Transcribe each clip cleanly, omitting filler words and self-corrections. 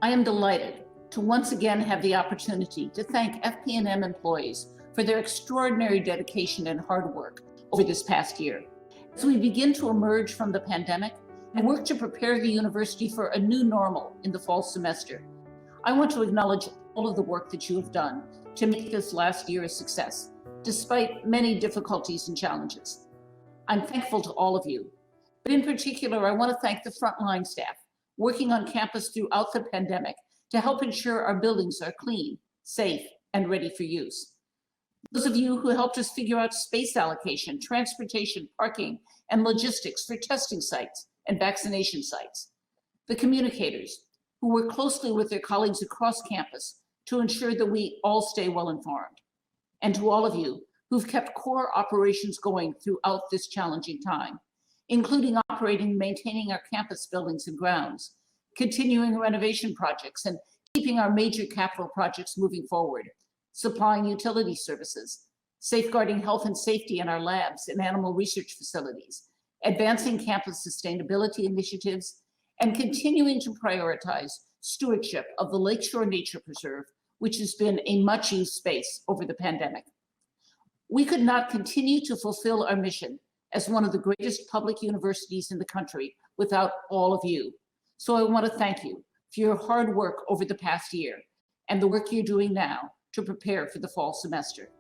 I am delighted to once again have the opportunity to thank FP&M employees for their extraordinary dedication and hard work over this past year. As we begin to emerge from the pandemic and work to prepare the university for a new normal in the fall semester, I want to acknowledge all of the work that you have done to make this last year a success, despite many difficulties and challenges. I'm thankful to all of you, but in particular, I want to thank the frontline staff working on campus throughout the pandemic to help ensure our buildings are clean, safe, and ready for use. Those of you who helped us figure out space allocation, transportation, parking, and logistics for testing sites and vaccination sites. The communicators who work closely with their colleagues across campus to ensure that we all stay well informed. And to all of you who've kept core operations going throughout this challenging time, including operating and maintaining our campus buildings and grounds, continuing renovation projects, and keeping our major capital projects moving forward, supplying utility services, safeguarding health and safety in our labs and animal research facilities, advancing campus sustainability initiatives, and continuing to prioritize stewardship of the Lakeshore Nature Preserve, which has been a much-used space over the pandemic. We could not continue to fulfill our mission as one of the greatest public universities in the country without all of you. So I want to thank you for your hard work over the past year and the work you're doing now to prepare for the fall semester.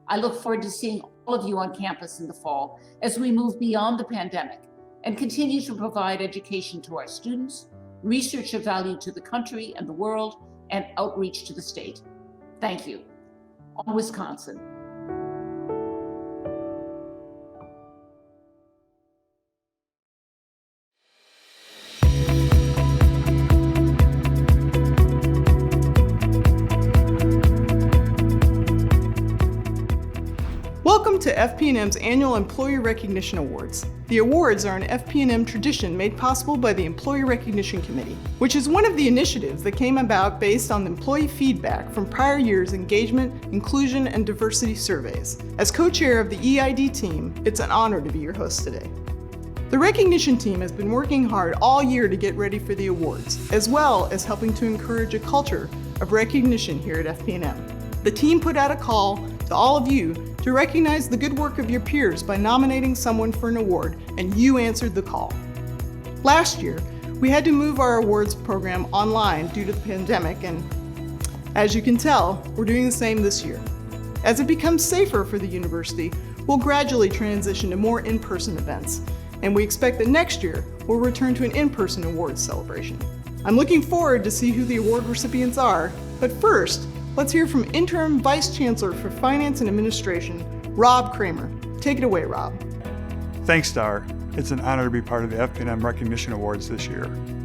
I look forward to seeing all of you on campus in the fall as we move beyond the pandemic and continue to provide education to our students, research of value to the country and the world, and outreach to the state. Thank you. On Wisconsin. Welcome to FP&M's annual Employee Recognition Awards. The awards are an FP&M tradition made possible by the Employee Recognition Committee, which is one of the initiatives that came about based on employee feedback from prior years' engagement, inclusion, and diversity surveys. As co-chair of the EID team, it's an honor to be your host today. The recognition team has been working hard all year to get ready for the awards, as well as helping to encourage a culture of recognition here at FP&M. The team put out a call to all of you to recognize the good work of your peers by nominating someone for an award, and you answered the call. Last year, we had to move our awards program online due to the pandemic, and as you can tell, we're doing the same this year. As it becomes safer for the university, we'll gradually transition to more in-person events, and we expect that next year, we'll return to an in-person awards celebration. I'm looking forward to see who the award recipients are, but first, let's hear from Interim Vice Chancellor for Finance and Administration, Rob Kramer. Take it away, Rob. Thanks, Star. It's an honor to be part of the FP&M Recognition Awards this year.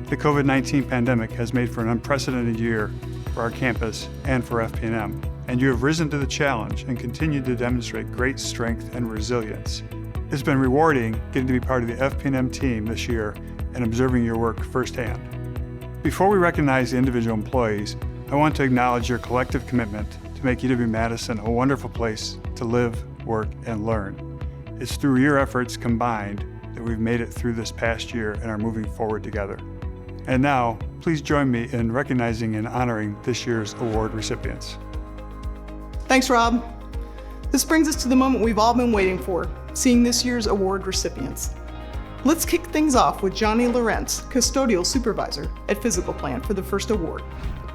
The COVID-19 pandemic has made for an unprecedented year for our campus and for FP&M, and you have risen to the challenge and continued to demonstrate great strength and resilience. It's been rewarding getting to be part of the FP&M team this year and observing your work firsthand. Before we recognize the individual employees, I want to acknowledge your collective commitment to make UW-Madison a wonderful place to live, work, and learn. It's through your efforts combined that we've made it through this past year and are moving forward together. And now, please join me in recognizing and honoring this year's award recipients. Thanks, Rob. This brings us to the moment we've all been waiting for, seeing this year's award recipients. Let's kick things off with Johnny Lorentz, Custodial Supervisor at Physical Plant, for the first award.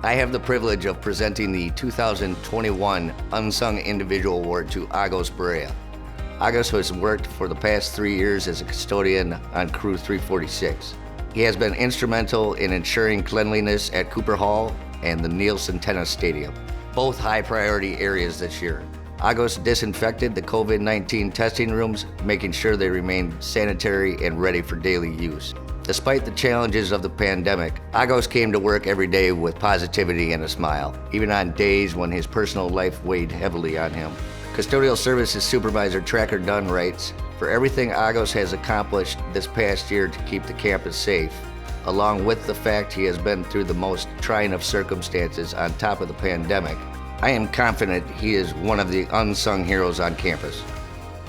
I have the privilege of presenting the 2021 Unsung Individual Award to Agos Berea. Agos has worked for the past 3 years as a custodian on Crew 346. He has been instrumental in ensuring cleanliness at Cooper Hall and the Nielsen Tennis Stadium, both high priority areas this year. Agos disinfected the COVID-19 testing rooms, making sure they remained sanitary and ready for daily use. Despite the challenges of the pandemic, Agos came to work every day with positivity and a smile, even on days when his personal life weighed heavily on him. Custodial Services Supervisor Tracker Dunn writes, "For everything Agos has accomplished this past year to keep the campus safe, along with the fact he has been through the most trying of circumstances on top of the pandemic, I am confident he is one of the unsung heroes on campus."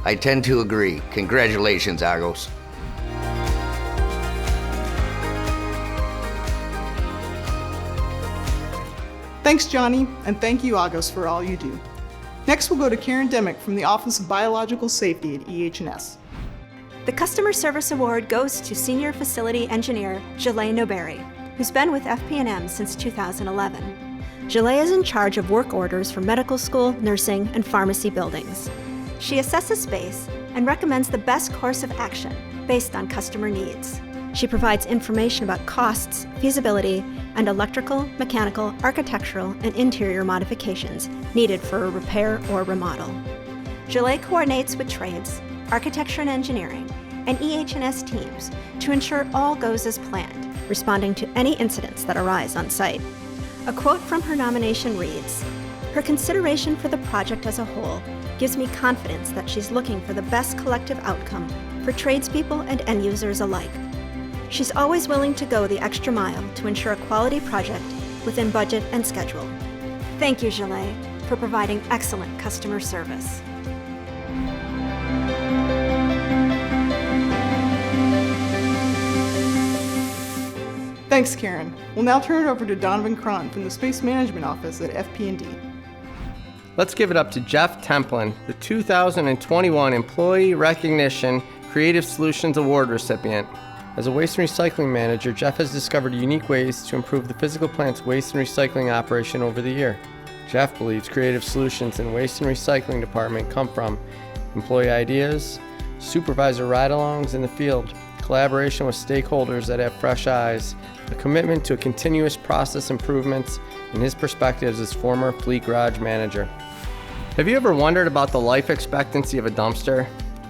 I tend to agree. Congratulations, Agos. Thanks, Johnny, and thank you, Agos, for all you do. Next, we'll go to Karen Demick from the Office of Biological Safety at EH&S. The Customer Service Award goes to Senior Facility Engineer Gillet Noberry, who's been with FP&M since 2011. Gillet is in charge of work orders for medical school, nursing, and pharmacy buildings. She assesses space and recommends the best course of action based on customer needs. She provides information about costs, feasibility, and electrical, mechanical, architectural, and interior modifications needed for a repair or remodel. Gillet coordinates with trades, architecture and engineering, and EH&S teams to ensure all goes as planned, responding to any incidents that arise on site. A quote from her nomination reads, "Her consideration for the project as a whole gives me confidence that she's looking for the best collective outcome for tradespeople and end users alike. She's always willing to go the extra mile to ensure a quality project within budget and schedule." Thank you, Gillet, for providing excellent customer service. Thanks, Karen. We'll now turn it over to Donovan Cron from the Space Management Office at FP&D. Let's give it up to Jeff Templin, the 2021 Employee Recognition Creative Solutions Award recipient. As a waste and recycling manager, Jeff has discovered unique ways to improve the physical plant's waste and recycling operation over the year. Jeff believes creative solutions in waste and recycling department come from employee ideas, supervisor ride-alongs in the field, collaboration with stakeholders that have fresh eyes, a commitment to continuous process improvements, and his perspectives as former fleet garage manager. Have you ever wondered about the life expectancy of a dumpster?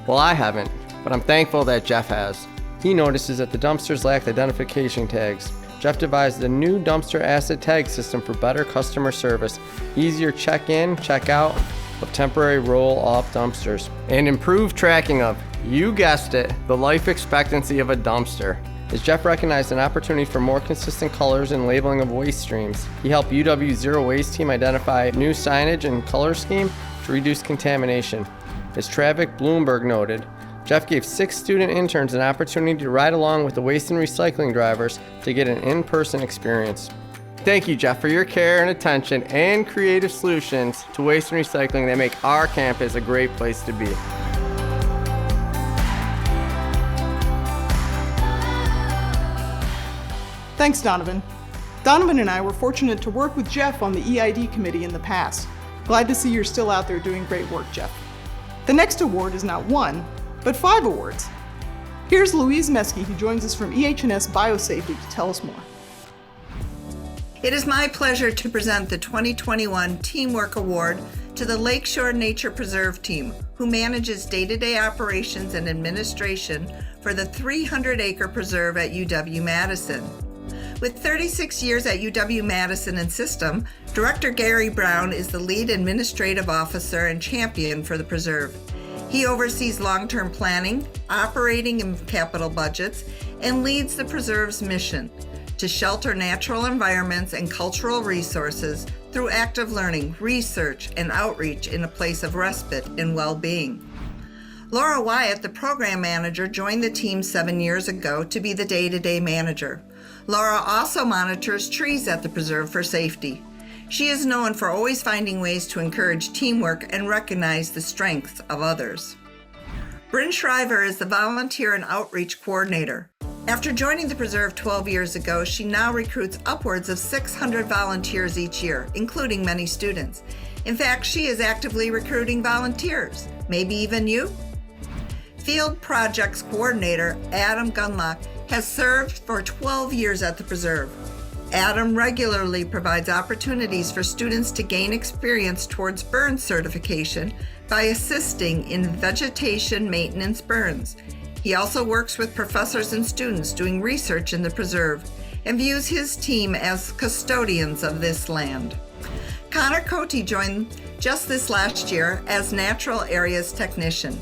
Well, I haven't, but I'm thankful that Jeff has. He notices that the dumpsters lacked identification tags. Jeff devised a new dumpster asset tag system for better customer service, easier check-in, check-out of temporary roll-off dumpsters, and improved tracking of, you guessed it, the life expectancy of a dumpster. As Jeff recognized an opportunity for more consistent colors and labeling of waste streams, he helped UW's Zero Waste team identify new signage and color scheme to reduce contamination. As Travis Bloomberg noted, Jeff gave 6 student interns an opportunity to ride along with the waste and recycling drivers to get an in-person experience. Thank you, Jeff, for your care and attention and creative solutions to waste and recycling that make our campus a great place to be. Thanks, Donovan. Donovan and I were fortunate to work with Jeff on the EID committee in the past. Glad to see you're still out there doing great work, Jeff. The next award is not 1, but 5 awards. Here's Louise Meske, who joins us from EH&S Biosafety to tell us more. It is my pleasure to present the 2021 Teamwork Award to the Lakeshore Nature Preserve team, who manages day-to-day operations and administration for the 300-acre preserve at UW-Madison. With 36 years at UW-Madison and System, Director Gary Brown is the lead administrative officer and champion for the preserve. He oversees long-term planning, operating and capital budgets, and leads the preserve's mission to shelter natural environments and cultural resources through active learning, research, and outreach in a place of respite and well-being. Laura Wyatt, the program manager, joined the team 7 years ago to be the day-to-day manager. Laura also monitors trees at the preserve for safety. She is known for always finding ways to encourage teamwork and recognize the strengths of others. Bryn Shriver is the volunteer and outreach coordinator. After joining the preserve 12 years ago, she now recruits upwards of 600 volunteers each year, including many students. In fact, she is actively recruiting volunteers. Maybe even you? Field Projects Coordinator Adam Gunlock has served for 12 years at the preserve. Adam regularly provides opportunities for students to gain experience towards burn certification by assisting in vegetation maintenance burns. He also works with professors and students doing research in the preserve and views his team as custodians of this land. Connor Cote joined just this last year as Natural Areas Technician.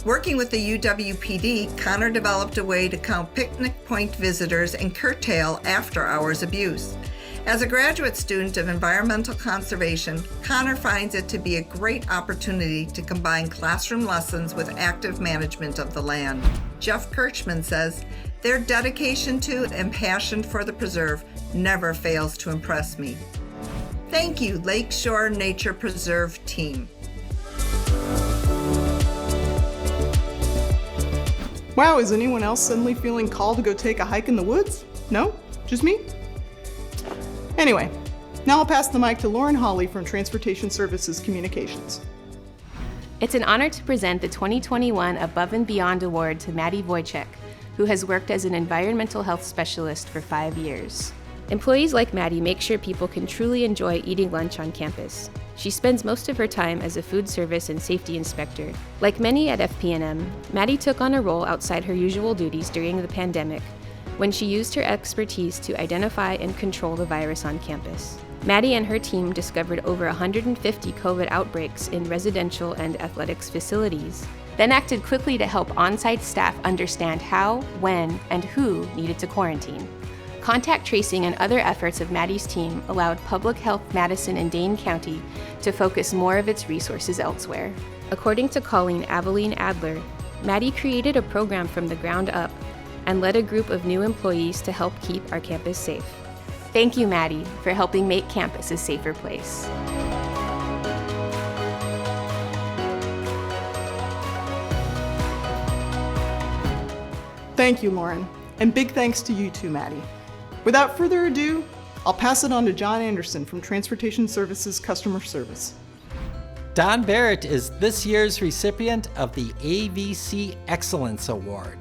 Working with the UWPD, Connor developed a way to count picnic point visitors and curtail after-hours abuse. As a graduate student of environmental conservation, Connor finds it to be a great opportunity to combine classroom lessons with active management of the land. Jeff Kirchman says, "Their dedication to and passion for the preserve never fails to impress me." Thank you, Lakeshore Nature Preserve team. Wow, is anyone else suddenly feeling called to go take a hike in the woods? No? Just me? Anyway, now I'll pass the mic to Lauren Hawley from Transportation Services Communications. It's an honor to present the 2021 Above and Beyond Award to Maddie Wojcik, who has worked as an environmental health specialist for 5 years. Employees like Maddie make sure people can truly enjoy eating lunch on campus. She spends most of her time as a food service and safety inspector. Like many at FP&M, Maddie took on a role outside her usual duties during the pandemic, when she used her expertise to identify and control the virus on campus. Maddie and her team discovered over 150 COVID outbreaks in residential and athletics facilities, then acted quickly to help on-site staff understand how, when, and who needed to quarantine. Contact tracing and other efforts of Maddie's team allowed Public Health Madison and Dane County to focus more of its resources elsewhere. According to Colleen Aveline Adler, Maddie created a program from the ground up and led a group of new employees to help keep our campus safe. Thank you, Maddie, for helping make campus a safer place. Thank you, Lauren, and big thanks to you too, Maddie. Without further ado, I'll pass it on to John Anderson from Transportation Services Customer Service. Don Barrett is this year's recipient of the AVC Excellence Award.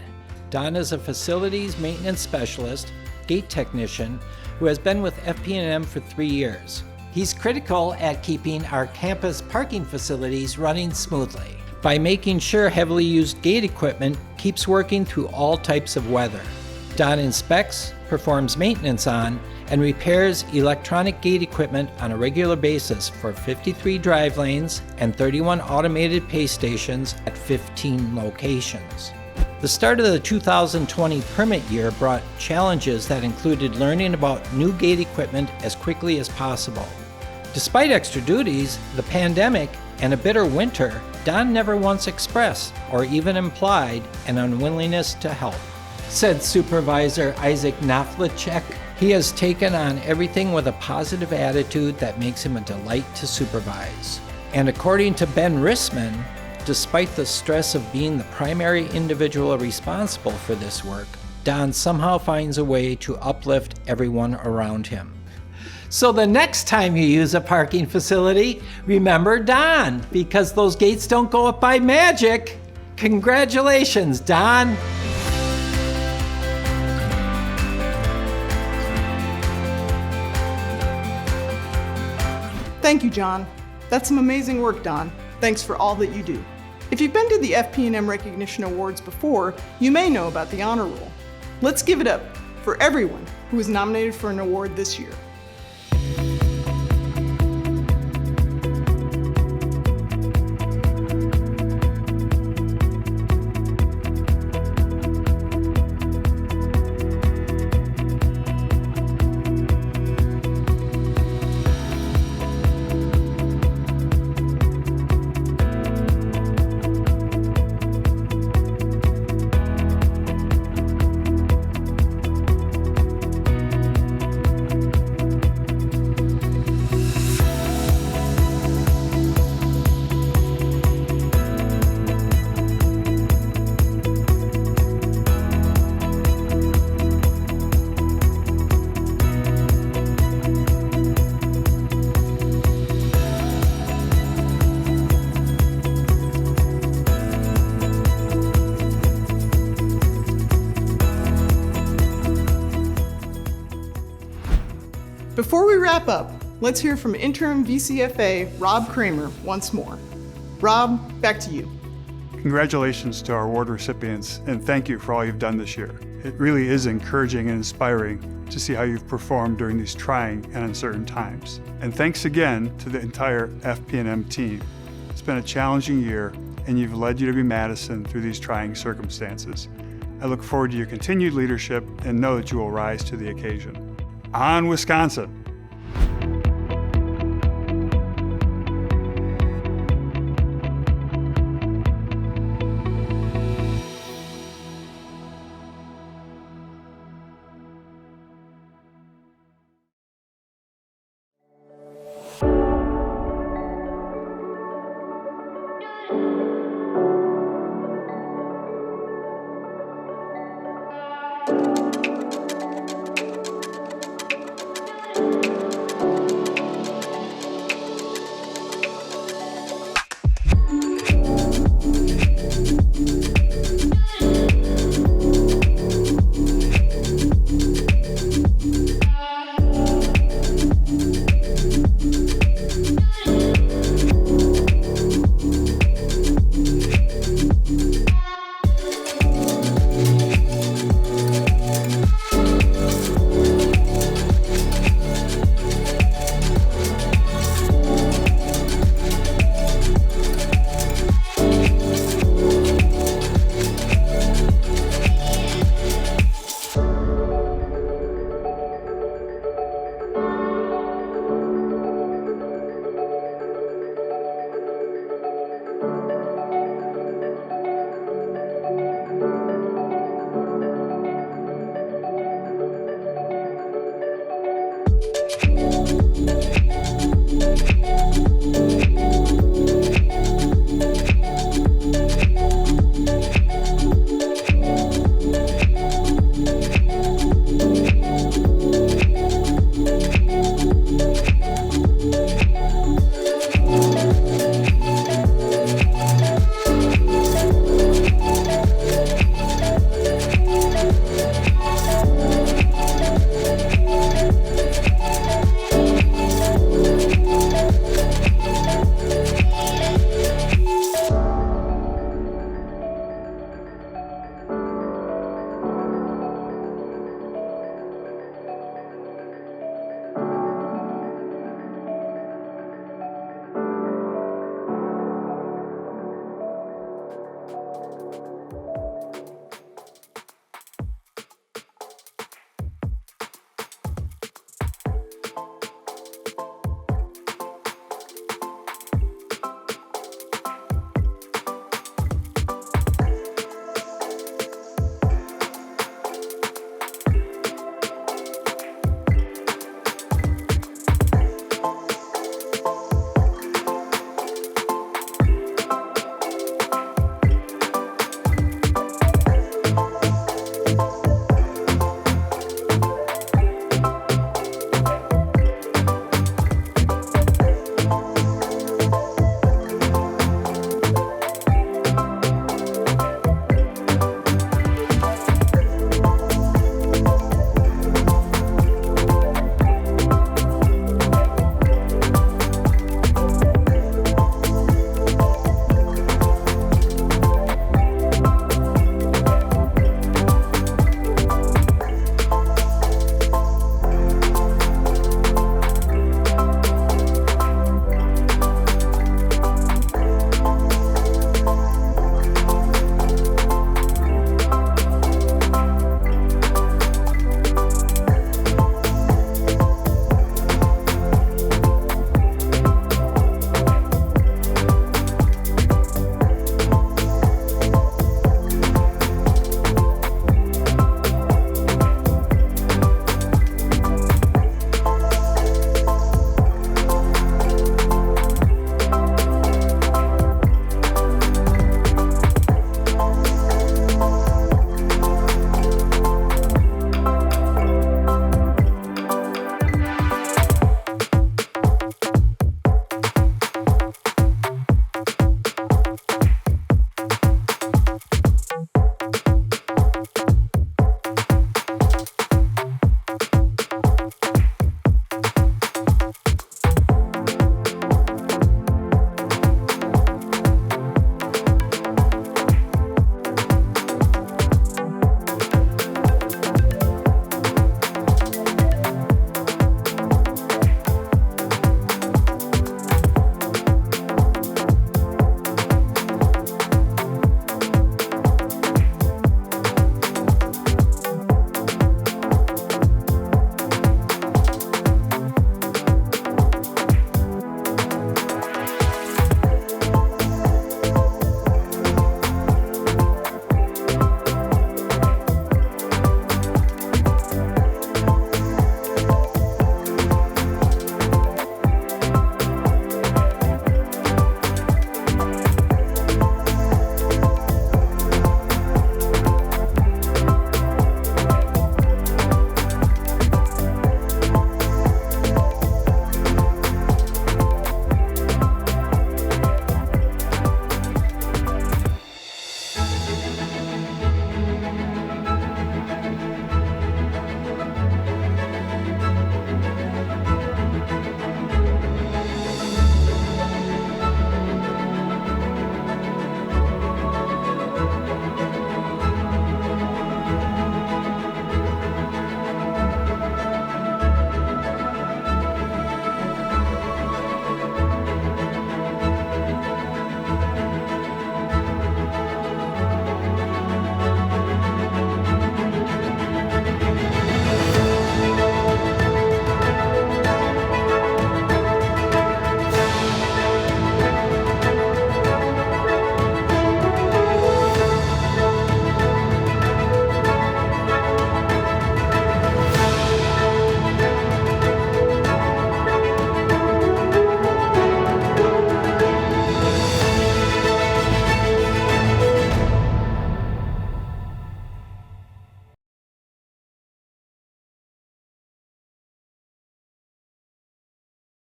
Don is a facilities maintenance specialist, gate technician, who has been with FP&M for 3 years. He's critical at keeping our campus parking facilities running smoothly by making sure heavily used gate equipment keeps working through all types of weather. Don inspects, performs maintenance on, and repairs electronic gate equipment on a regular basis for 53 drive lanes and 31 automated pay stations at 15 locations. The start of the 2020 permit year brought challenges that included learning about new gate equipment as quickly as possible. Despite extra duties, the pandemic, and a bitter winter, Don never once expressed or even implied an unwillingness to help. Said Supervisor Isaac Knaflicek, he has taken on everything with a positive attitude that makes him a delight to supervise. And according to Ben Rissman, despite the stress of being the primary individual responsible for this work, Don somehow finds a way to uplift everyone around him. So the next time you use a parking facility, remember Don, because those gates don't go up by magic. Congratulations, Don. Thank you, John. That's some amazing work, Don. Thanks for all that you do. If you've been to the FP&M Recognition Awards before, you may know about the honor roll. Let's give it up for everyone who was nominated for an award this year. Before we wrap up, let's hear from interim VCFA Rob Kramer once more. Rob, back to you. Congratulations to our award recipients, and thank you for all you've done this year. It really is encouraging and inspiring to see how you've performed during these trying and uncertain times. And thanks again to the entire FP&M team. It's been a challenging year, and you've led UW Madison through these trying circumstances. I look forward to your continued leadership and know that you will rise to the occasion. On Wisconsin!